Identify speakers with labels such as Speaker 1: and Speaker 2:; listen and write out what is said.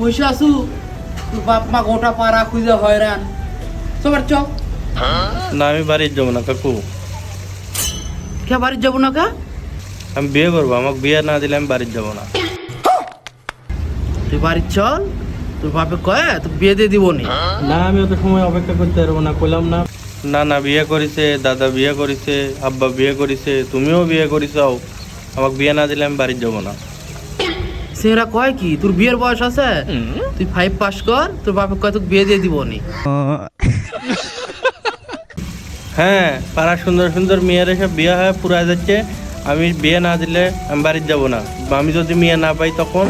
Speaker 1: বসে আসু, তোর বাপ মা গোটা পাড়া খুঁজে হয়রান। সবার চ।
Speaker 2: না আমি বাড়ির যাবো না কাকু,
Speaker 1: কে বাড়ির যাবো না কা?
Speaker 2: আমি বিয়ে করবো, আমাকে বিয়ে না দিলে আমি বাড়ির যাবো না।
Speaker 1: তুই বাড়ির চল, তোর বাপে কয়ে তোর বিয়ে দিয়ে দিব নি।
Speaker 2: না আমি অত সময় অপেক্ষা করতে পারবো না, কইলাম না। না না বিয়ে করেছে, দাদা বিয়ে করেছে, আব্বা বিয়ে করেছে, তুমিও বিয়ে করেছাও, আমাকে বিয়ে না দিলে আমি বাড়ির যাবো না।
Speaker 1: সেরা কয় কি তোর বিয়ের বয়স আছে? তুই 5 পাস কর, তোর বাপে কয় তোকে বিয়ে দিয়ে দিব নি।
Speaker 2: হ্যাঁ, পাড়া সুন্দর সুন্দর মেয়েরা সব বিয়ে হয়ে পুরা যাচ্ছে, আমি বিয়ে না দিলে আমি বাড়ির যাবো না। আমি যদি মেয়ে না পাই তখন